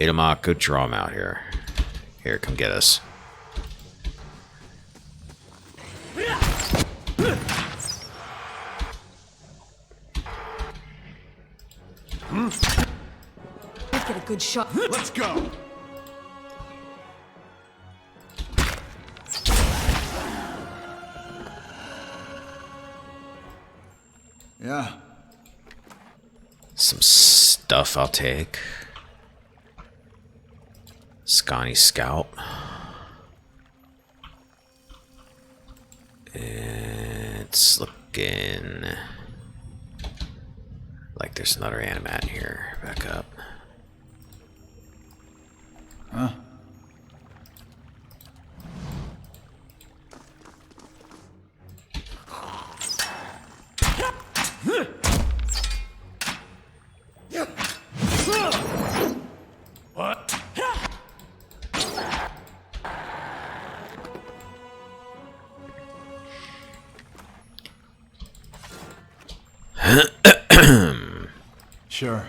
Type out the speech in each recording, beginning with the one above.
Itamak, go draw him out here. Here, come get us. Let's get a good shot. Let's go! Yeah. Some stuff I'll take. Scotty Scout. It's looking like there's another animat in here. Back up. Huh? What? Sure.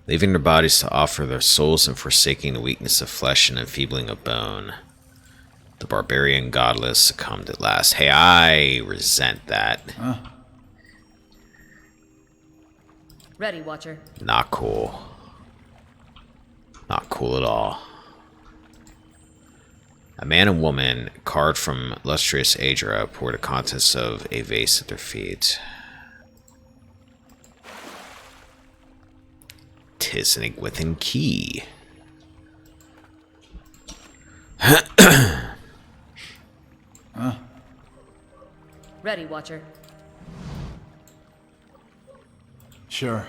Leaving their bodies to offer their souls and forsaking the weakness of flesh and enfeebling of bone. The barbarian godless succumbed at last. Hey, I resent that. Huh? Ready, Watcher. Not cool. Not cool at all. A man and woman, carved from lustrous Adra, pour the contents of a vase at their feet. 'Tis an Igwithan key. Huh? Ready, Watcher. Sure.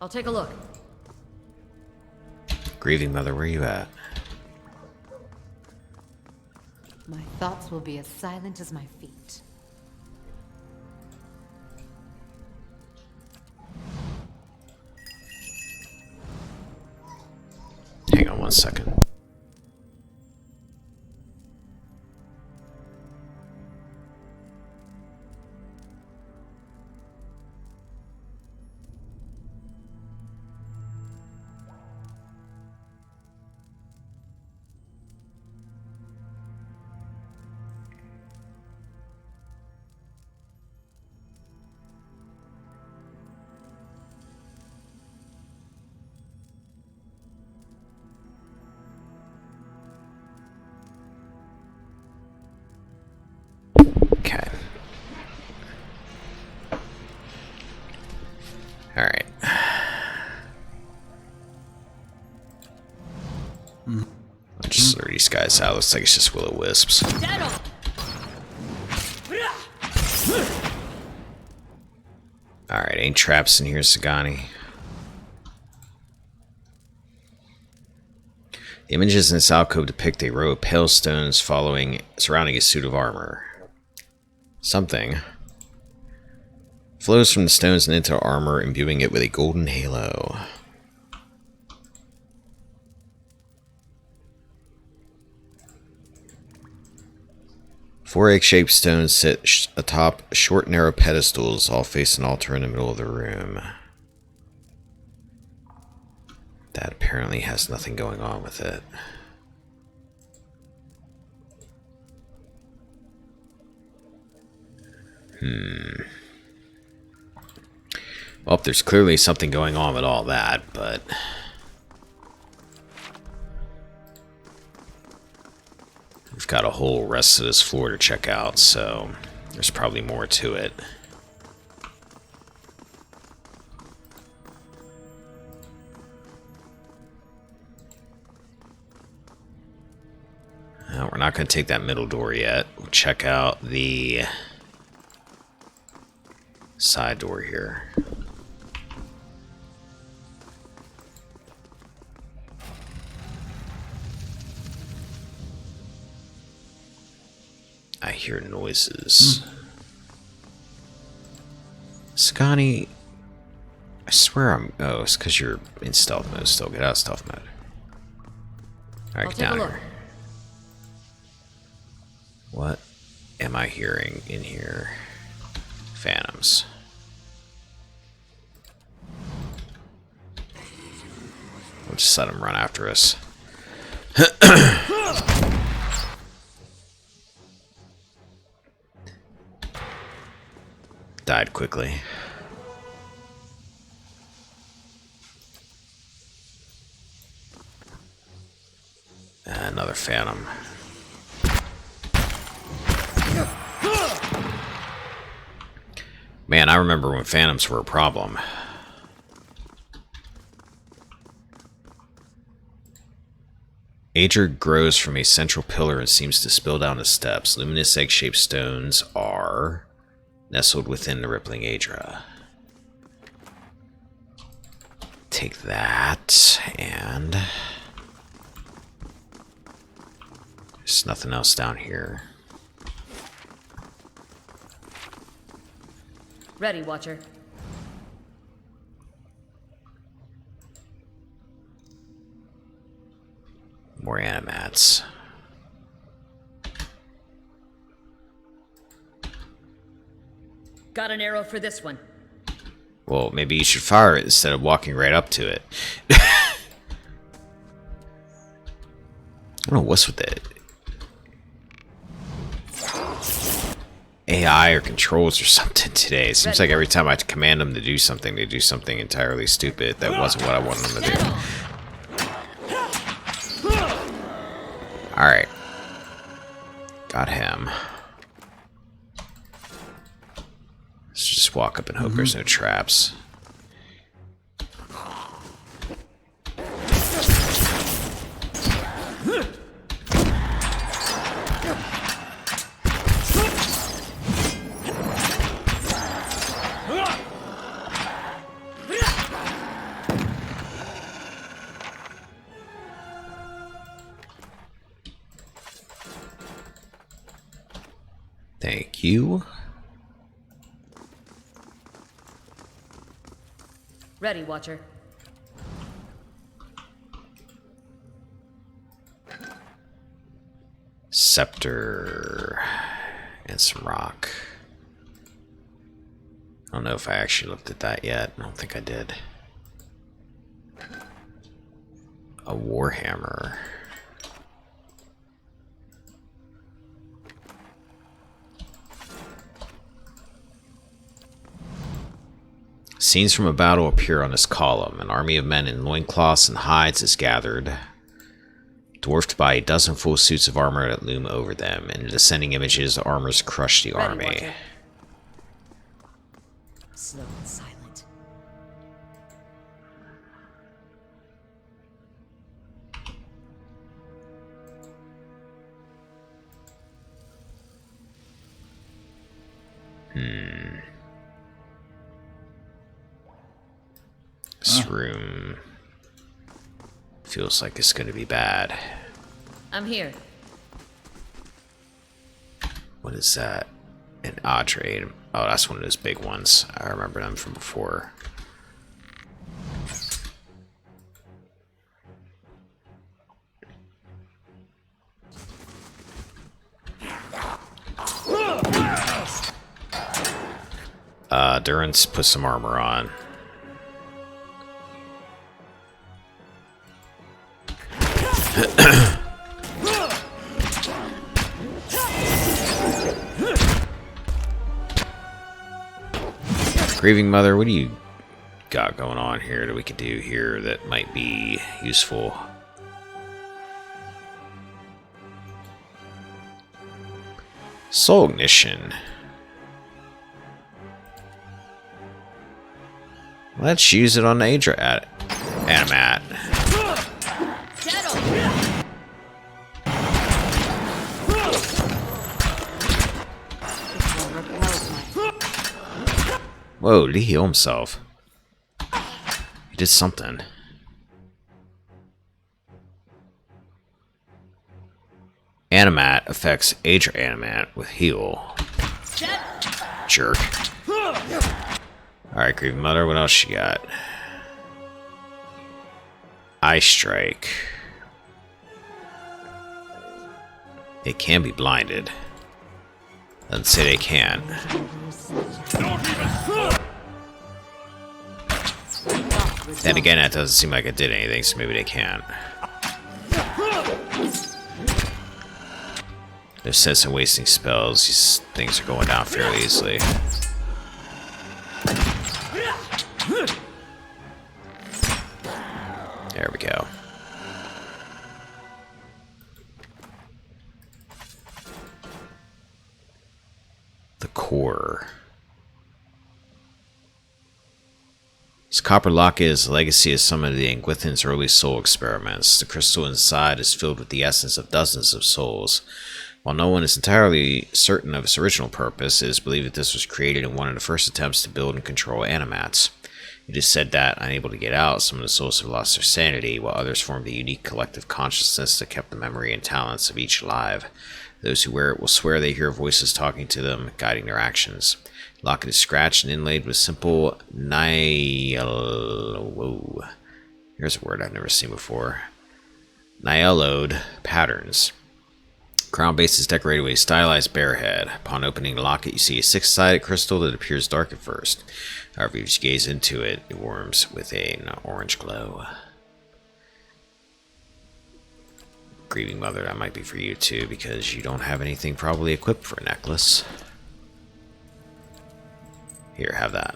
I'll take a look. Grieving mother, where you at? My thoughts will be as silent as my feet. Hang on one second. Okay. Alright. I'll just lure these guys out. Looks like it's just will-o-wisps. Alright, ain't traps in here, Sagani. The images in this alcove depict a row of pale stones surrounding a suit of armor. Something flows from the stones and into armor, imbuing it with a golden halo. Four egg-shaped stones sit atop short, narrow pedestals, all face an altar in the middle of the room. That apparently has nothing going on with it. Well, there's clearly something going on with all that, but... we've got a whole rest of this floor to check out, so there's probably more to it. We're not going to take that middle door yet. We'll check out the side door here. I hear noises. Scotty, I swear I'm... oh, it's because you're in stealth mode still. Get out of stealth mode. Alright, I'll get take a down look. here. What am I hearing in here? Phantoms. We'll just let them run after us. Died quickly. Another phantom. Man, I remember when phantoms were a problem. Aedra grows from a central pillar and seems to spill down the steps. Luminous egg-shaped stones are nestled within the rippling Aedra. Take that, and there's nothing else down here. Ready, Watcher. More animats. Got an arrow for this one. Well, maybe you should fire it instead of walking right up to it. I don't know what's with it. AI or controls or something today. It seems like every time I command them to do something, they do something entirely stupid. That wasn't what I wanted them to do. Alright. Got him. Let's just walk up and hope there's no traps. Thank you. Ready, Watcher. Scepter and some rock. I don't know if I actually looked at that yet. I don't think I did. A warhammer. Scenes from a battle appear on this column. An army of men in loincloths and hides is gathered, dwarfed by a dozen full suits of armor that loom over them. In the descending images, the armors crush the Ready, army. Watcher. Slow and silent. This room feels like it's going to be bad. I'm here. What is that? An Audrey. Oh, that's one of those big ones. I remember them from before. Durance put some armor on. Grieving Mother, what do you got going on here that we could do here that might be useful? Soul Ignition. Let's use it on the Aedra Animat. Whoa, did he heal himself? He did something. Animat affects Aedra Animat with heal. Jerk. Alright, Grieving Mother, what else you got? Eye Strike. It can be blinded. Doesn't say they can't. Then again, that doesn't seem like it did anything, so maybe they can't. No sense in wasting spells. These things are going down fairly easily. There we go. The core. This copper locket is a legacy of some of the Anguithin's early soul experiments. The crystal inside is filled with the essence of dozens of souls. While no one is entirely certain of its original purpose, it is believed that this was created in one of the first attempts to build and control animats. It is said that, unable to get out, some of the souls have lost their sanity, while others formed a unique collective consciousness that kept the memory and talents of each alive. Those who wear it will swear they hear voices talking to them, guiding their actions. The locket is scratched and inlaid with simple whoa. Here's a word I've never seen before. Niellode patterns. Crown base is decorated with a stylized bear head. Upon opening the locket, you see a six-sided crystal that appears dark at first. However, as you gaze into it, it warms with an orange glow. Grieving Mother, that might be for you too, because you don't have anything probably equipped for a necklace. Here, have that.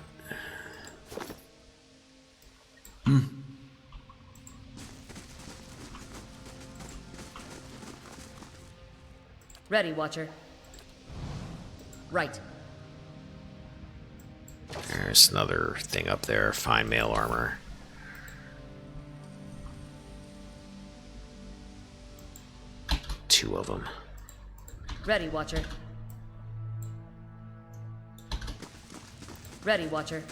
Ready, Watcher. Right. There's another thing up there. Fine mail armor. Two of them. Ready, Watcher. Ready, Watcher.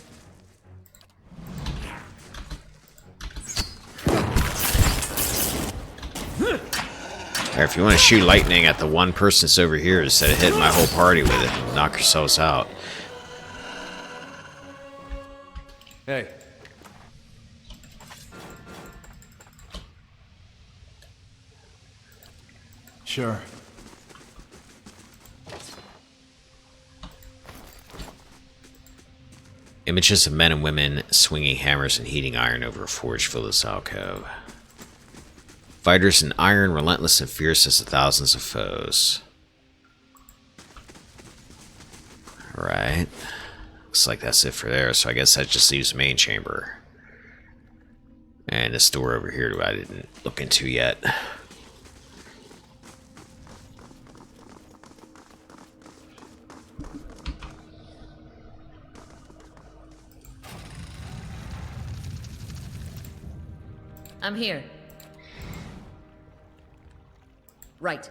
Or if you want to shoot lightning at the one person that's over here instead of hitting my whole party with it, knock yourselves out. Hey. Sure. Images of men and women swinging hammers and heating iron over a forge filled with alcove. Fighters in iron, relentless and fierce as the thousands of foes. Alright. Looks like that's it for there, so I guess that just leaves the main chamber. And this door over here I didn't look into yet. I'm here. Right.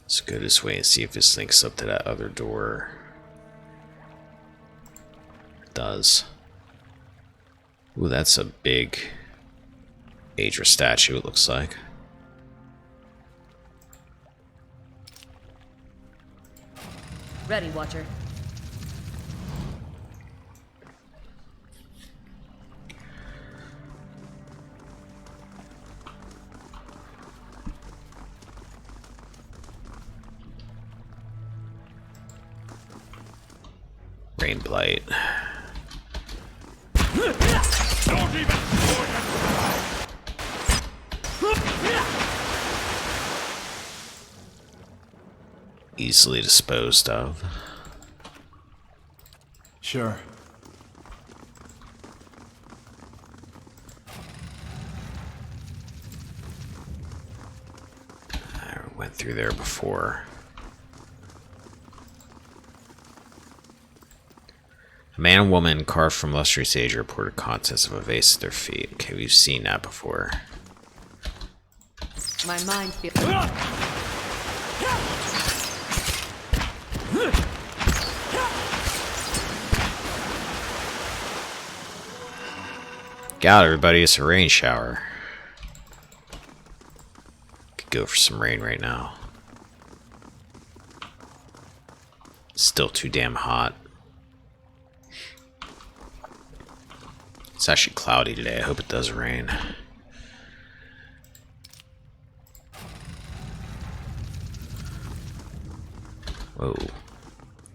Let's go this way and see if this links up to that other door. It does. Ooh, that's a big Aedra statue, it looks like. Ready, Watcher. Rain Blight. Easily disposed of. Sure. I went through there before. A man and woman carved from lustrous age reported contents of a vase at their feet. Okay, we've seen that before. My mind feels. God, everybody, it's a rain shower. Could go for some rain right now. Still too damn hot. It's actually cloudy today. I hope it does rain. Whoa.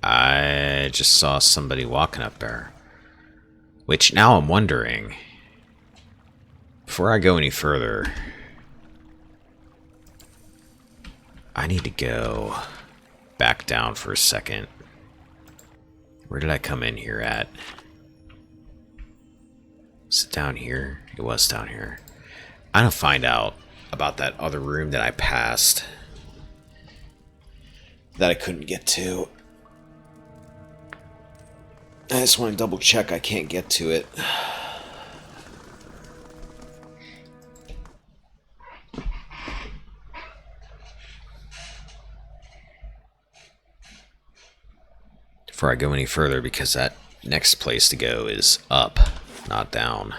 I just saw somebody walking up there. Which now I'm wondering, before I go any further, I need to go back down for a second. Where did I come in here at? Was it down here? It was down here. I'm gonna find out about that other room that I passed that I couldn't get to. I just want to double check I can't get to it. Before I go any further, because that next place to go is up, not down.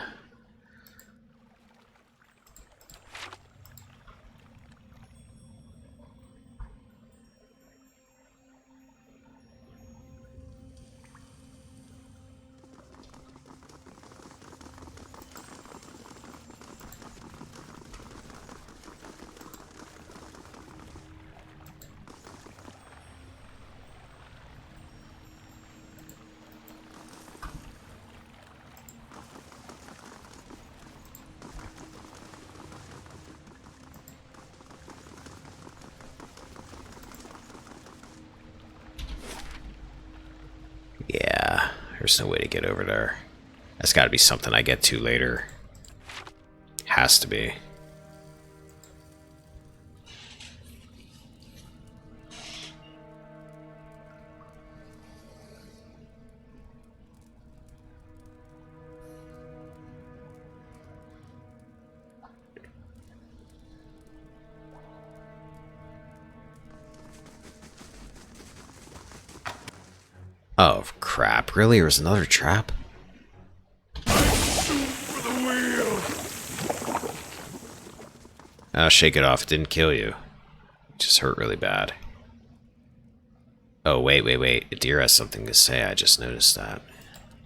Yeah, there's no way to get over there. That's got to be something I get to later. Has to be. Oh, crap. Really? There's another trap? Oh, shake it off. It didn't kill you. It just hurt really bad. Oh, wait. A deer has something to say. I just noticed that.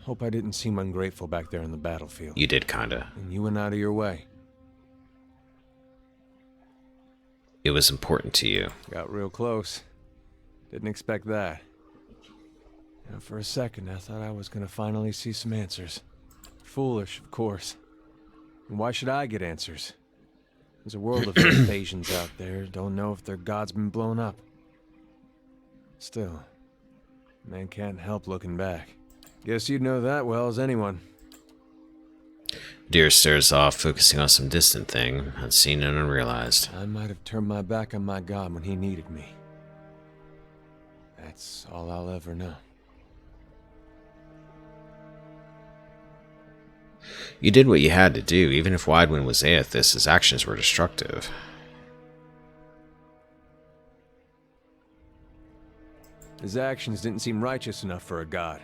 Hope I didn't seem ungrateful back there in the battlefield. You did, kinda. And you went out of your way. It was important to you. Got real close. Didn't expect that. Now, for a second, I thought I was gonna finally see some answers. Foolish, of course. And why should I get answers? There's a world of invasions out there. Don't know if their god's been blown up. Still, man can't help looking back. Guess you'd know that well as anyone. Deer stares off, focusing on some distant thing, unseen and unrealized. I might have turned my back on my god when he needed me. That's all I'll ever know. You did what you had to do. Even if Weidwin was Aethys, his actions were destructive. His actions didn't seem righteous enough for a god.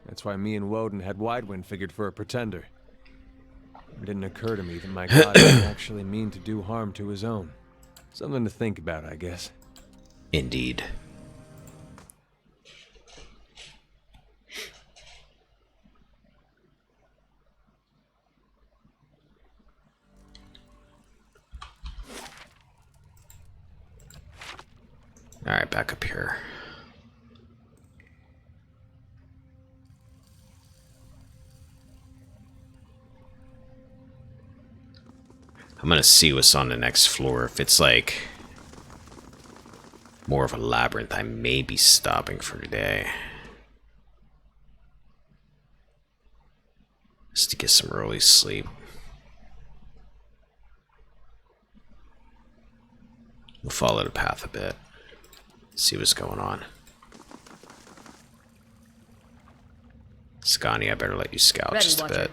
That's why me and Woden had Weidwin figured for a pretender. It didn't occur to me that my god didn't actually mean to do harm to his own. Something to think about, I guess. Indeed. Alright, back up here. I'm gonna see what's on the next floor. If it's like more of a labyrinth, I may be stopping for today. Just to get some early sleep. We'll follow the path a bit. See what's going on. Scotty, I better let you scout Ready, just a Watcher. bit.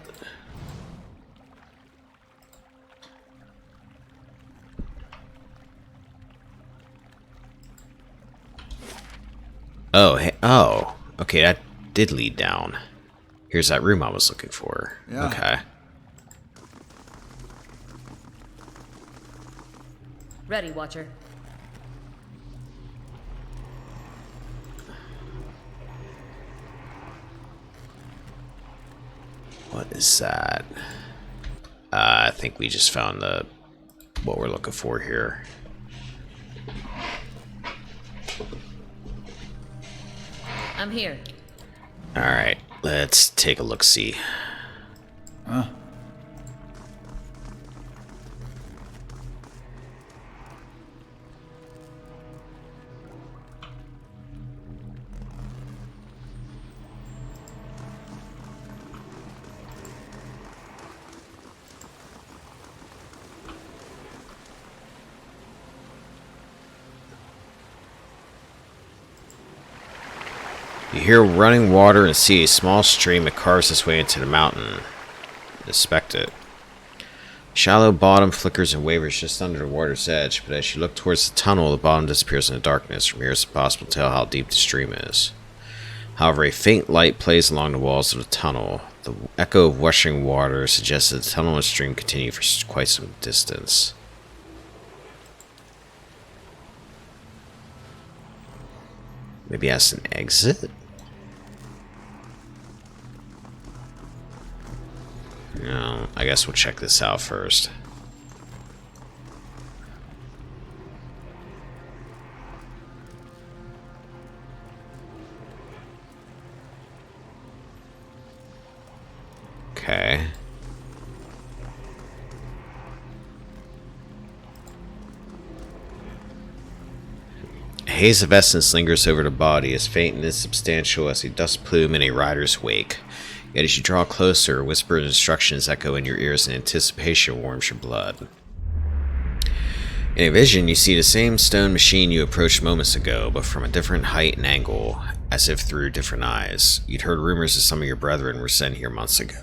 Oh, hey, oh, okay, that did lead down. Here's that room I was looking for. Yeah. Okay. Ready, Watcher. What is that? I think we just found what we're looking for here. I'm here. Alright, let's take a look-see. Huh? You hear running water and see a small stream that carves its way into the mountain. Inspect it. Shallow bottom flickers and wavers just under the water's edge, but as you look towards the tunnel, the bottom disappears in the darkness. From here it's impossible to tell how deep the stream is. However, a faint light plays along the walls of the tunnel. The echo of washing water suggests that the tunnel and stream continue for quite some distance. Maybe that's an exit? No, I guess we'll check this out first. Okay. A haze of essence lingers over the body, as faint and insubstantial as a dust plume in a rider's wake. Yet as you draw closer, whispered instructions echo in your ears and anticipation warms your blood. In a vision, you see the same stone machine you approached moments ago, but from a different height and angle, as if through different eyes. You'd heard rumors that some of your brethren were sent here months ago.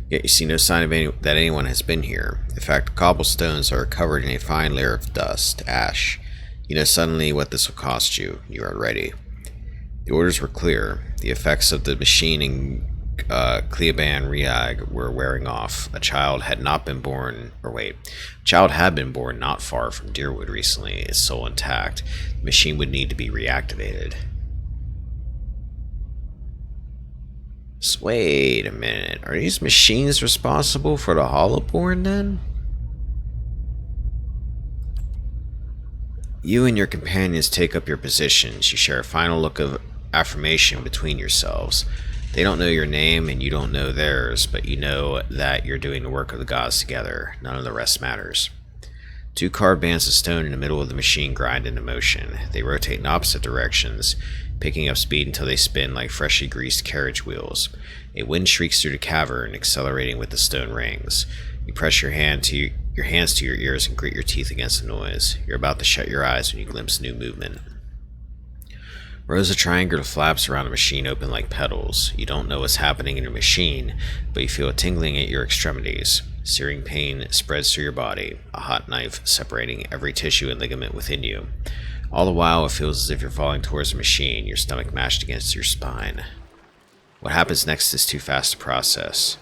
Yet you see no sign of that anyone has been here. In fact, the cobblestones are covered in a fine layer of dust, ash. You know suddenly what this will cost you. You are ready. The orders were clear. The effects of the machine in Cleoban Riag were wearing off. A child had been born not far from Deerwood recently, his soul intact. The machine would need to be reactivated. So wait a minute. Are these machines responsible for the Hollowborn then? You and your companions take up your positions. You share a final look of affirmation between yourselves. They don't know your name and you don't know theirs, but you know that you're doing the work of the gods together. None of the rest matters. 2 carved bands of stone in the middle of the machine grind into motion. They rotate in opposite directions, picking up speed until they spin like freshly greased carriage wheels. A wind shrieks through the cavern, accelerating with the stone rings. You press your hands to your ears and grit your teeth against the noise. You're about to shut your eyes when you glimpse new movement. Rows of triangular flaps around the machine open like petals. You don't know what's happening in your machine, but you feel a tingling at your extremities. Searing pain spreads through your body, a hot knife separating every tissue and ligament within you. All the while, it feels as if you're falling towards the machine, your stomach mashed against your spine. What happens next is too fast to process.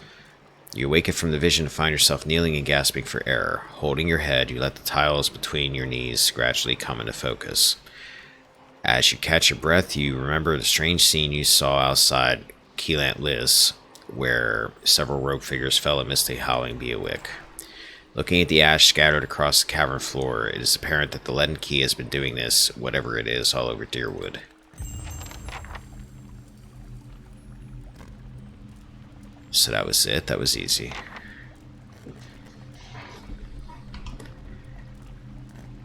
You awaken from the vision to find yourself kneeling and gasping for air. Holding your head, you let the tiles between your knees gradually come into focus. As you catch your breath, you remember the strange scene you saw outside Keelant Liz, where several rogue figures fell amidst a howling Beowick. Looking at the ash scattered across the cavern floor, it is apparent that the leaden key has been doing this, whatever it is, all over Deerwood. So that was it? That was easy.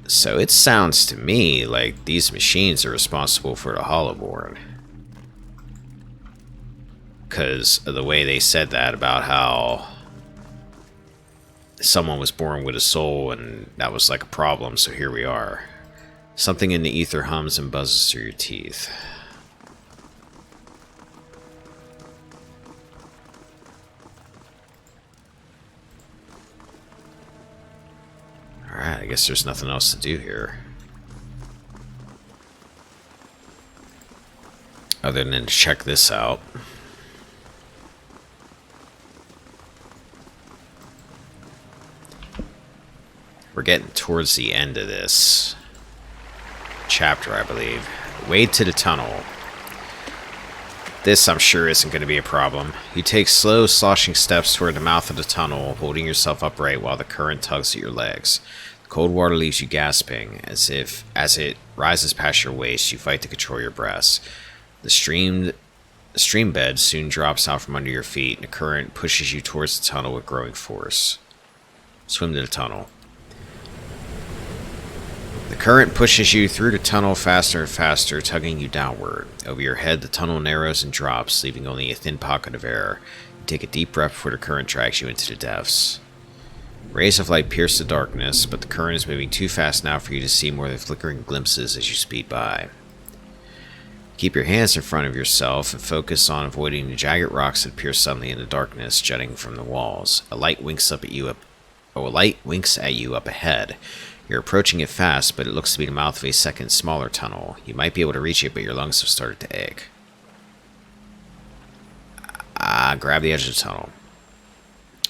So it sounds to me like these machines are responsible for the Hollowborn. Because of the way they said that about how someone was born with a soul and that was like a problem, so here we are. Something in the ether hums and buzzes through your teeth. Alright, I guess there's nothing else to do here. Other than to check this out. We're getting towards the end of this chapter, I believe. Wade to the tunnel. This, I'm sure, isn't going to be a problem. You take slow, sloshing steps toward the mouth of the tunnel, holding yourself upright while the current tugs at your legs. The cold water leaves you gasping, as it rises past your waist, you fight to control your breaths. The stream bed soon drops out from under your feet, and the current pushes you towards the tunnel with growing force. Swim to the tunnel. The current pushes you through the tunnel faster and faster, tugging you downward. Over your head, the tunnel narrows and drops, leaving only a thin pocket of air. You take a deep breath before the current drags you into the depths. Rays of light pierce the darkness, but the current is moving too fast now for you to see more than flickering glimpses as you speed by. Keep your hands in front of yourself and focus on avoiding the jagged rocks that appear suddenly in the darkness jutting from the walls. A light winks at you up ahead. You're approaching it fast, but it looks to be the mouth of a second, smaller tunnel. You might be able to reach it, but your lungs have started to ache. Grab the edge of the tunnel.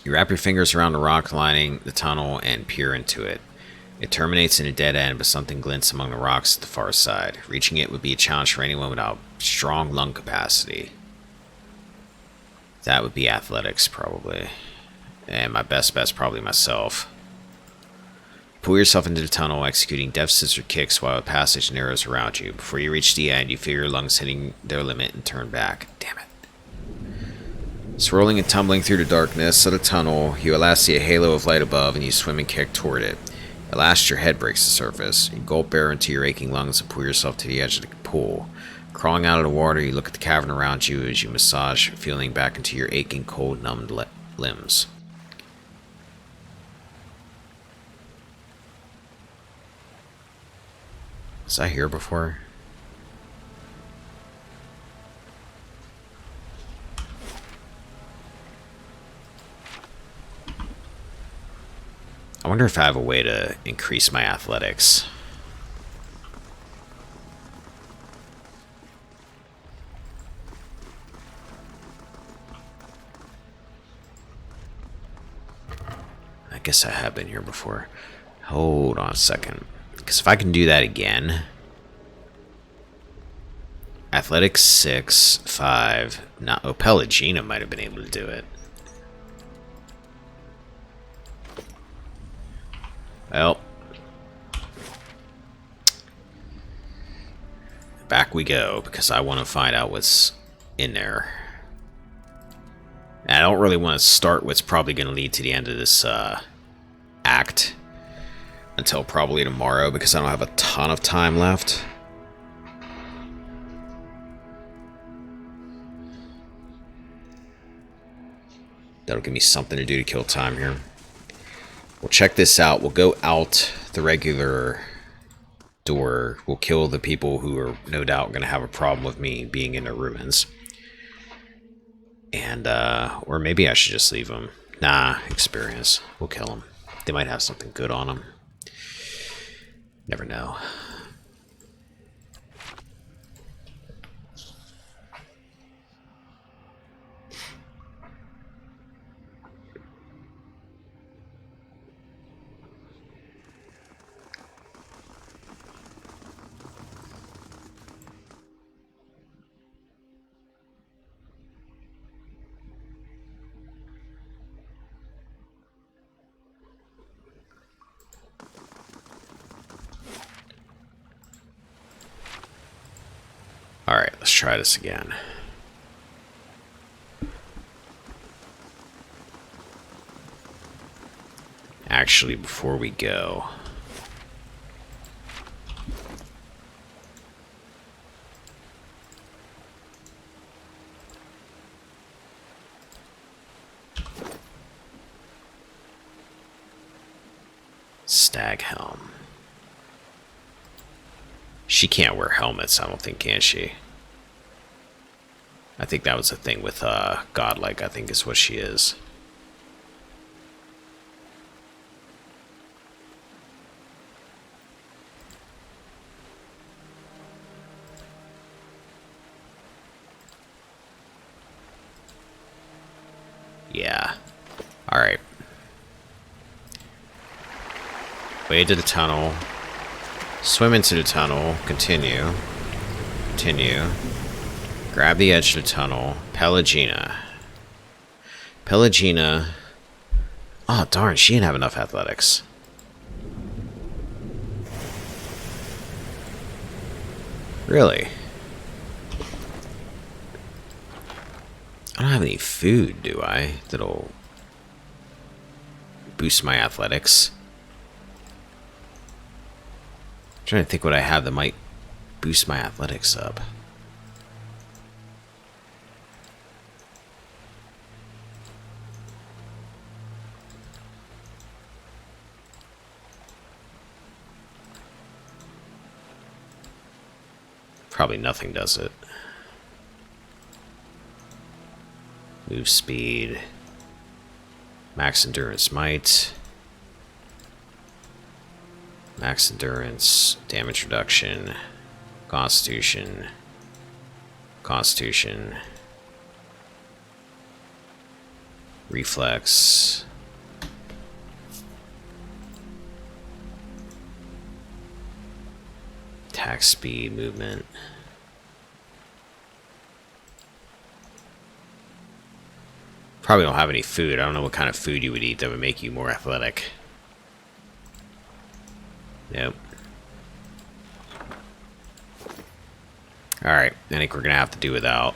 You wrap your fingers around the rock lining the tunnel and peer into it. It terminates in a dead end, but something glints among the rocks at the far side. Reaching it would be a challenge for anyone without strong lung capacity. That would be athletics, probably. And my best bet's probably myself. Pull yourself into the tunnel, executing deft scissor kicks while the passage narrows around you. Before you reach the end, you feel your lungs hitting their limit and turn back. Damn it. Swirling and tumbling through the darkness of the tunnel, you at last see a halo of light above, and you swim and kick toward it. At last, your head breaks the surface. You gulp air into your aching lungs and pull yourself to the edge of the pool. Crawling out of the water, you look at the cavern around you as you massage, feeling back into your aching, cold, numbed limbs. Was I here before? I wonder if I have a way to increase my athletics. I guess I have been here before. Hold on a second. Because if I can do that again... Athletics 6, 5... Now, Pelagina might have been able to do it. Well... Back we go, because I want to find out what's in there. And I don't really want to start what's probably going to lead to the end of this act until probably tomorrow, because I don't have a ton of time left. That'll give me something to do to kill time here. We'll check this out. We'll go out the regular door. We'll kill the people who are no doubt going to have a problem with me being in the ruins. And, or maybe I should just leave them. Nah, experience. We'll kill them. They might have something good on them. Never know. Alright, let's try this again. Actually, before we go... Stag helm. She can't wear helmets, I don't think, can she? I think that was the thing with Godlike, I think is what she is. Yeah. Alright. Way to the tunnel. Swim into the tunnel. Continue. Continue. Grab the edge of the tunnel. Pelagina. Pelagina. Oh, darn, she didn't have enough athletics. Really? I don't have any food, do I? That'll boost my athletics. I'm trying to think what I have that might boost my athletics up. Probably nothing does it. Move speed. Max endurance might. Max endurance. Damage reduction. Constitution. Constitution. Reflex. Attack speed, movement. Probably don't have any food. I don't know what kind of food you would eat that would make you more athletic. Nope. Alright, I think we're gonna have to do without.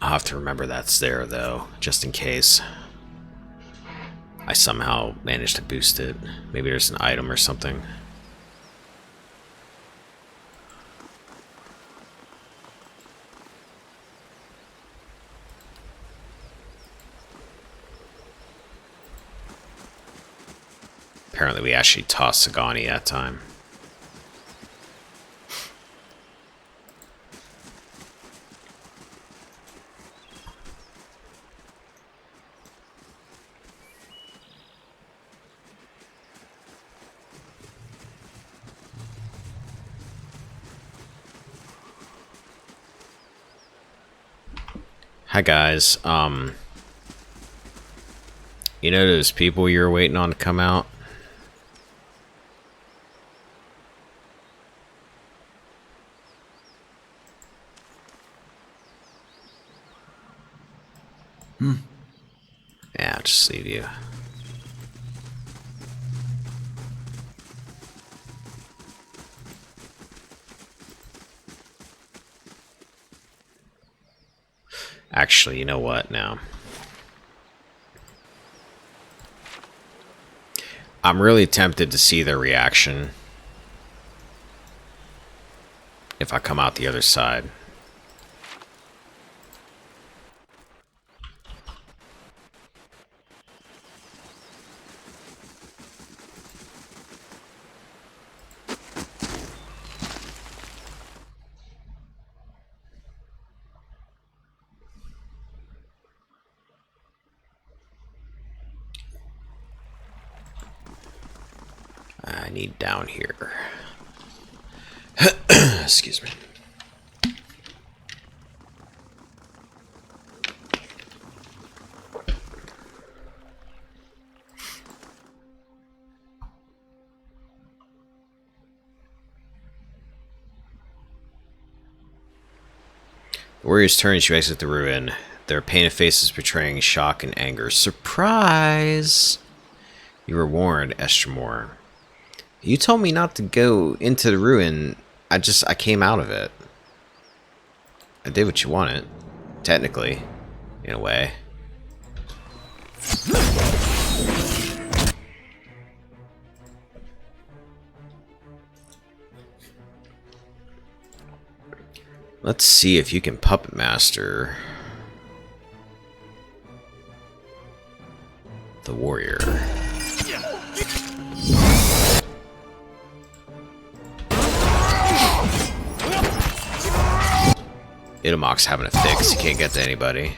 I'll have to remember that's there, though, just in case I somehow managed to boost it. Maybe there's an item or something. Apparently we actually tossed Sagani that time. Hi guys, you know those people you were waiting on to come out? Yeah, I'll just leave you. Actually, you know what now? I'm really tempted to see their reaction if I come out the other side. I need down here. Excuse me. The warriors turn as you exit the ruin. Their painted faces betraying shock and anger. Surprise! You were warned, Estremor. You told me not to go into the ruin. I came out of it. I did what you wanted. Technically. In a way. Let's see if you can puppet master the warrior. Itamok's having a fix. He can't get to anybody.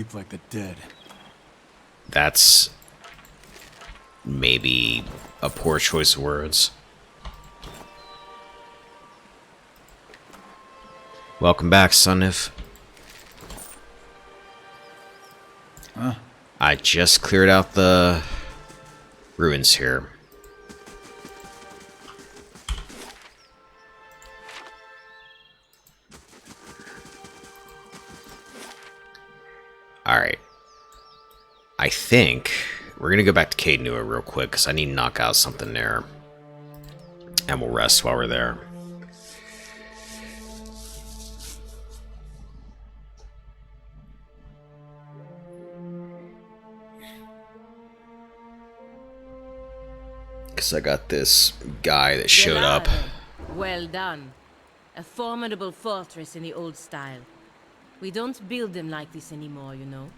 sleep like the dead. That's maybe a poor choice of words. Welcome back, Sunif. Huh? I just cleared out the ruins here. Alright. I think we're going to go back to Caed Nua real quick, because I need to knock out something there. And we'll rest while we're there. Because I got this guy that showed up. Well done. A formidable fortress in the old style. We don't build them like this anymore, you know.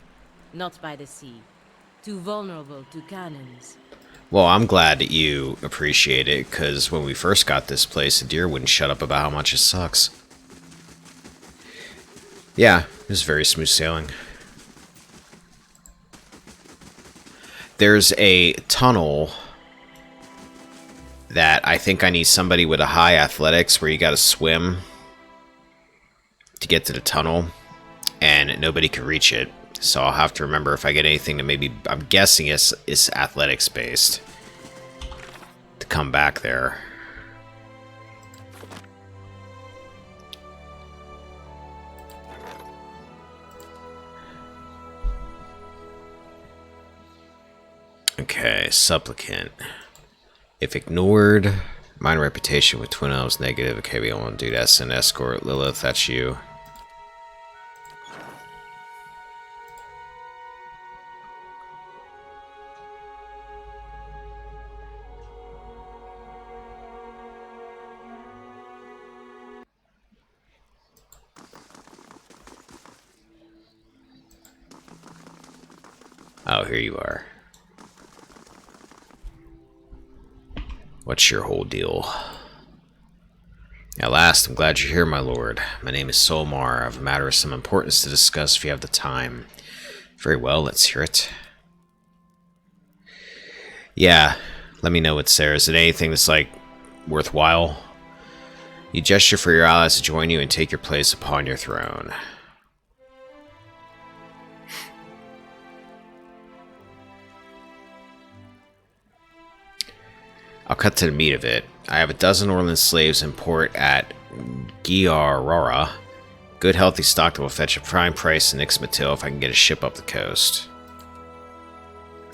Not by the sea. Too vulnerable to cannons. Well, I'm glad that you appreciate it, because when we first got this place, the deer wouldn't shut up about how much it sucks. Yeah, it was very smooth sailing. There's a tunnel that I think I need somebody with a high athletics where you gotta swim to get to the tunnel, and nobody can reach it. So I'll have to remember if I get anything that maybe, I'm guessing it's athletics based, to come back there. Okay, supplicant. If ignored, minor reputation with twin elves negative. Okay, we don't want to do that. Send escort. Lilith, that's you. Oh, here you are. What's your whole deal? At last, I'm glad you're here, my lord. My name is Solmar. I have a matter of some importance to discuss if you have the time. Very well, let's hear it. Yeah, let me know what's there. Is it anything that's, like, worthwhile? You gesture for your allies to join you and take your place upon your throne. I'll cut to the meat of it. I have a dozen Orlan slaves in port at Giarora. Good healthy stock that will fetch a prime price in Ixmitil if I can get a ship up the coast.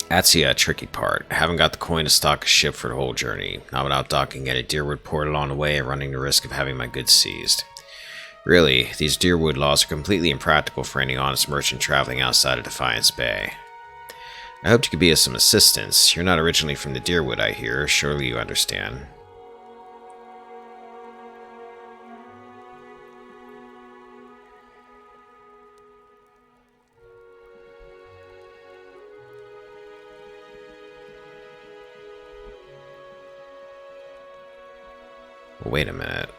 That's the tricky part. I haven't got the coin to stock a ship for the whole journey. Not without docking at a Deerwood port along the way and running the risk of having my goods seized. Really, these Deerwood laws are completely impractical for any honest merchant traveling outside of Defiance Bay. I hoped you could be of some assistance. You're not originally from the Deerwood, I hear. Surely you understand. Well, wait a minute.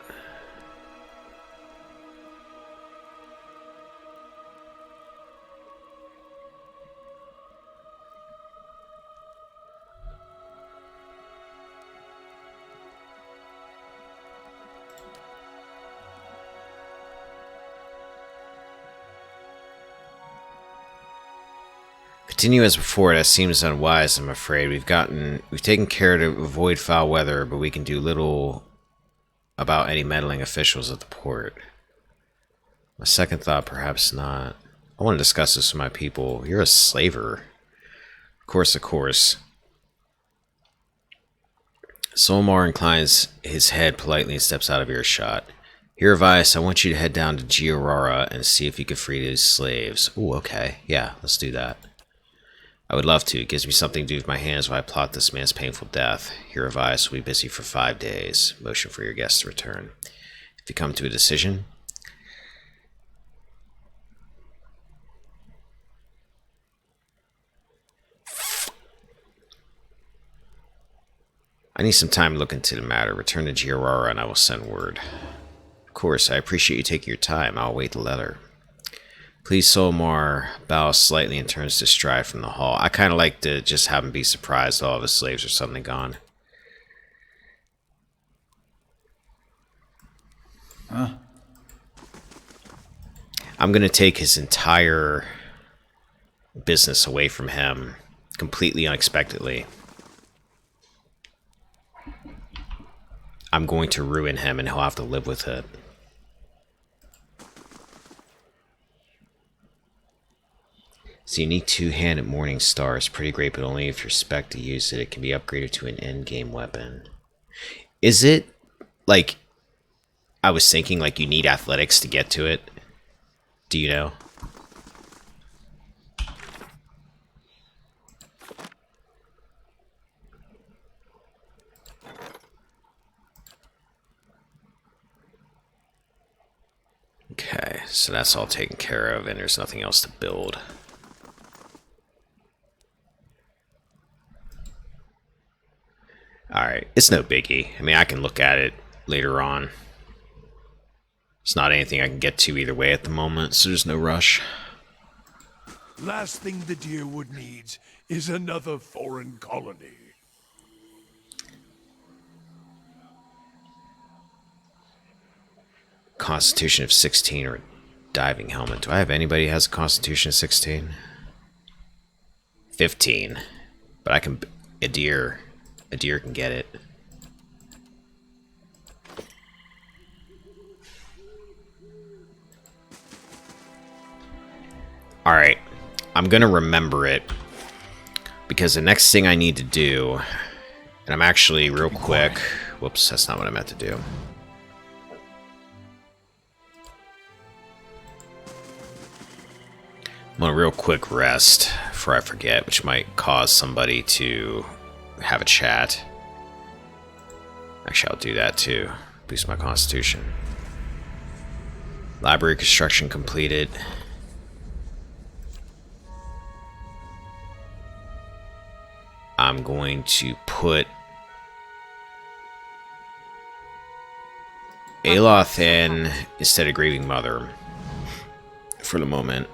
Continue as before. That seems unwise, I'm afraid. We've taken care to avoid foul weather, but we can do little about any meddling officials at the port. My second thought, perhaps not. I want to discuss this with my people. You're a slaver. Of course, of course. Solmar inclines his head politely and steps out of earshot. Here, Vice, I want you to head down to Giarora and see if you can free these slaves. Ooh, okay. Yeah, let's do that. I would love to. It gives me something to do with my hands while I plot this man's painful death. Here, Vice will be busy for 5 days. Motion for your guests to return. If you come to a decision... I need some time to look into the matter. Return to Giarora and I will send word. Of course, I appreciate you taking your time. I'll wait the letter. Please, Solmar bows slightly and turns to stride from the hall. I kind of like to just have him be surprised all of his slaves are suddenly gone. Huh? I'm going to take his entire business away from him completely unexpectedly. I'm going to ruin him and he'll have to live with it. It's a unique two-handed Morning Star. It's pretty great, but only if you're spec to use it. It can be upgraded to an end-game weapon. Is it, like, I was thinking, like, you need athletics to get to it? Do you know? Okay, so that's all taken care of, and there's nothing else to build. Alright, it's no biggie. I mean, I can look at it later on. It's not anything I can get to either way at the moment, so there's no rush. Last thing the Deerwood needs is another foreign colony. Constitution of 16 or a diving helmet. Do I have anybody who has a Constitution of 16? 15. But I can... A deer can get it. Alright. I'm gonna remember it. Because the next thing I need to do... And I'm actually real quick... Whoops, that's not what I meant to do. I'm gonna real quick rest before I forget, which might cause somebody to have a chat. Actually, I'll do that too. Boost my constitution. Library construction completed. I'm going to put Aloth in instead of Grieving Mother for the moment.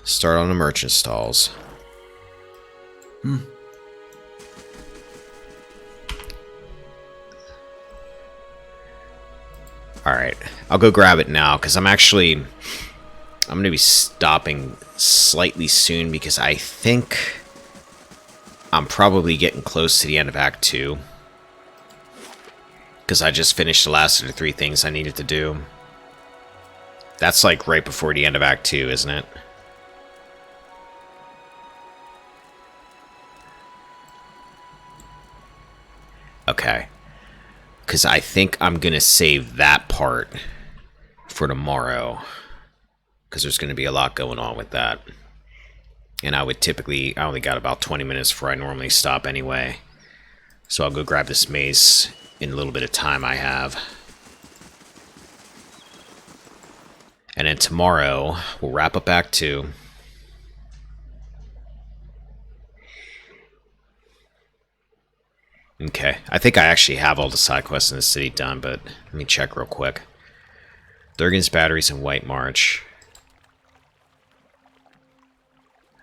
Start on the merchant stalls. Alright, I'll go grab it now, because I'm going to be stopping slightly soon, because I think I'm probably getting close to the end of Act 2. Because I just finished the last of the 3 things I needed to do. That's like right before the end of Act 2, isn't it? Okay. Because I think I'm going to save that part for tomorrow. Because there's going to be a lot going on with that. And I only got about 20 minutes before I normally stop anyway. So I'll go grab this mace in a little bit of time I have. And then tomorrow, we'll wrap up Act 2. Okay, I think I actually have all the side quests in the city done, but let me check real quick. Durgan's Batteries and White March.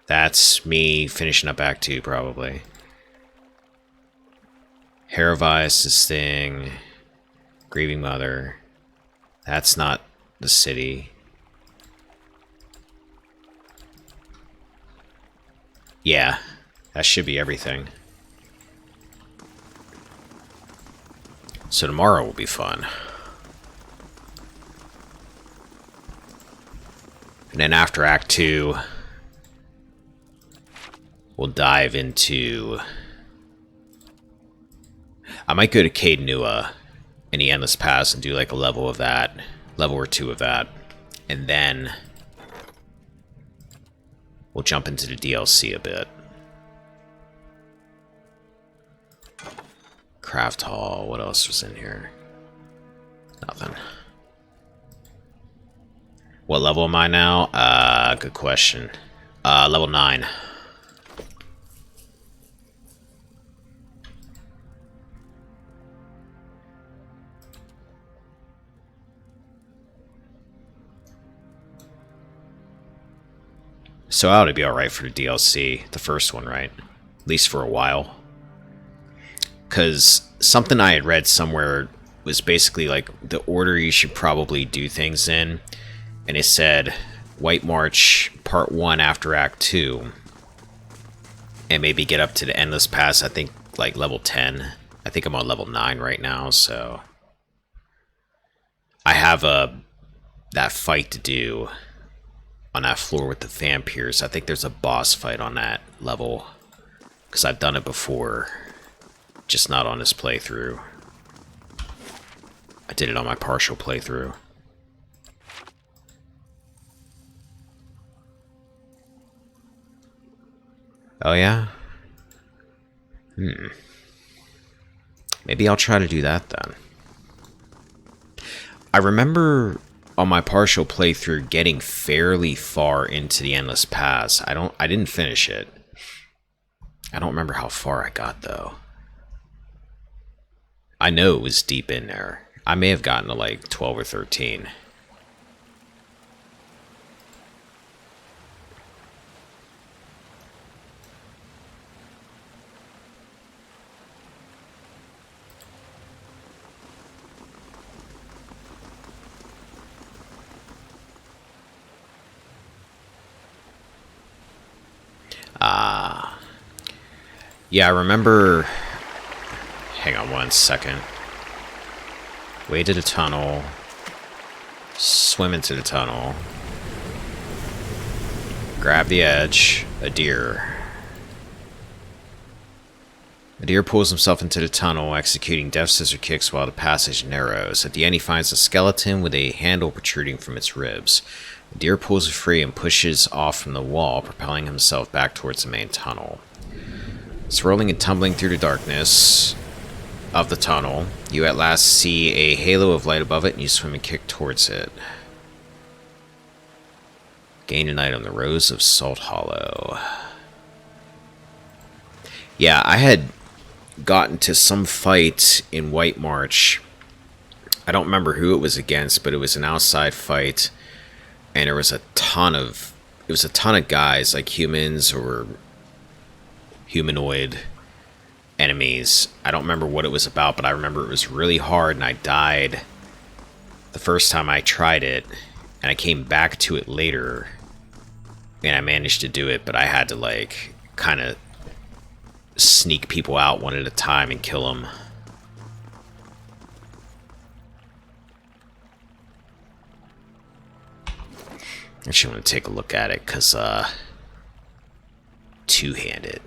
That's me finishing up Act 2, probably. Heravias' thing. Grieving Mother. That's not the city. Yeah, that should be everything. So tomorrow will be fun. And then after Act 2, we'll dive into... I might go to Caed Nua in the Endless Pass and do like a level of that. Level or 2 of that. And then we'll jump into the DLC a bit. Craft Hall, what else was in here? Nothing. What level am I now? Good question. Level 9. So I ought to be alright for the DLC, the first one, right? At least for a while. Because something I had read somewhere was basically like the order you should probably do things in. And it said White March Part 1 after Act 2. And maybe get up to the Endless Pass, I think like level 10. I think I'm on level 9 right now, so... I have that fight to do on that floor with the vampires. I think there's a boss fight on that level. Because I've done it before. Just not on this playthrough. I did it on my partial playthrough. Oh yeah? Maybe I'll try to do that then. I remember on my partial playthrough getting fairly far into the Endless Pass. I didn't finish it. I don't remember how far I got though. I know it was deep in there. I may have gotten to like 12 or 13. Yeah, I remember... Hang on one second. Way to the tunnel. Swim into the tunnel. Grab the edge. A deer. A deer pulls himself into the tunnel, executing death scissor kicks while the passage narrows. At the end, he finds a skeleton with a handle protruding from its ribs. The deer pulls it free and pushes off from the wall, propelling himself back towards the main tunnel. Swirling and tumbling through the darkness of the tunnel, you at last see a halo of light above it, and you swim and kick towards it. Gain an item, the Rose of Salt Hollow. Yeah, I had gotten to some fight in White March. I don't remember who it was against, but it was an outside fight, and there was a ton of guys, like humans or humanoid enemies. I don't remember what it was about, but I remember it was really hard, and I died the first time I tried it, and I came back to it later, and I managed to do it, but I had to, like, kind of sneak people out one at a time and kill them. I actually want to take a look at it, because, two-handed.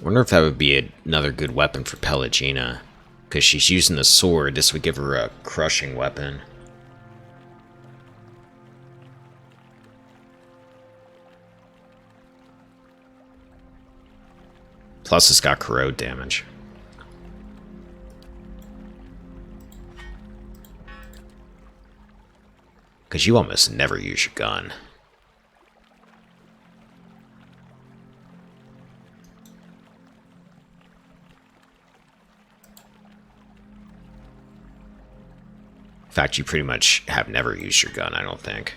I wonder if that would be another good weapon for Pelagina. Because she's using the sword, this would give her a crushing weapon. Plus it's got corrode damage. Because you almost never use your gun. In fact, you pretty much have never used your gun, I don't think.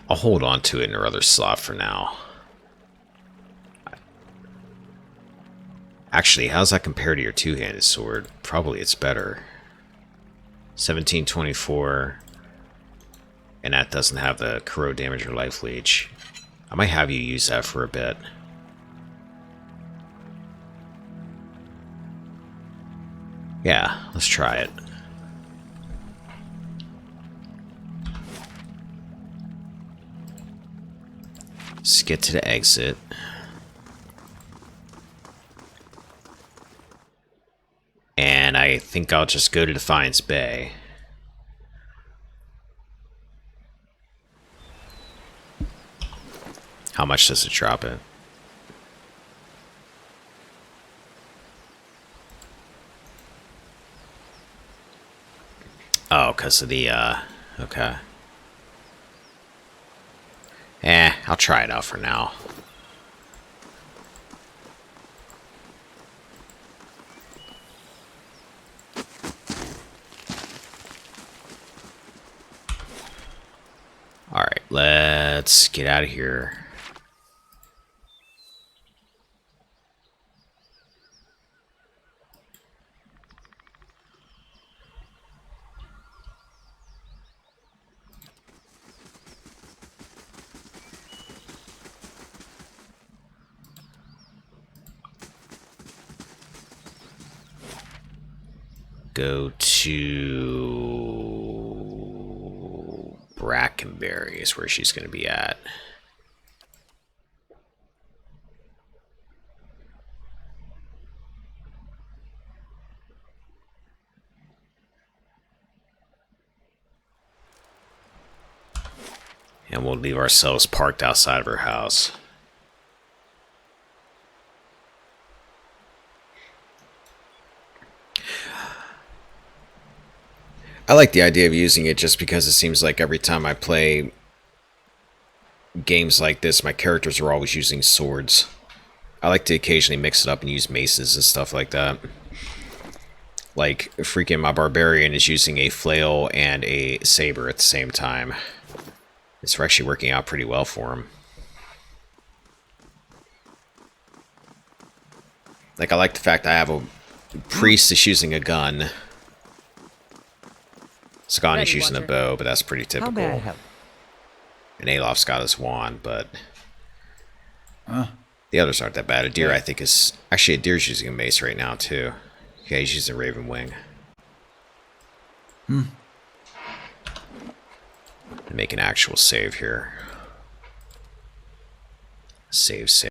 I'll hold on to it in her other slot for now. Actually, how's that compare to your two-handed sword? Probably it's better. 1724. And that doesn't have the corrode damage or life leech. I might have you use that for a bit. Yeah, let's try it. Let's get to the exit. And I think I'll just go to Defiance Bay. How much does it drop it? Oh, because of the, okay. I'll try it out for now. Let's get out of here. Go to Brackenberry is where she's going to be at. And we'll leave ourselves parked outside of her house. I like the idea of using it just because it seems like every time I play games like this, my characters are always using swords. I like to occasionally mix it up and use maces and stuff like that. Like, freaking my barbarian is using a flail and a saber at the same time. It's actually working out pretty well for him. Like, I like the fact I have a priest that's using a gun. Scotty's using a bow, but that's pretty typical. How may I help? And Alof's got his wand, but the others aren't that bad. A deer, I think, is... Actually, a deer's using a mace right now, too. Yeah, he's using Raven Wing. Make an actual save here. Save.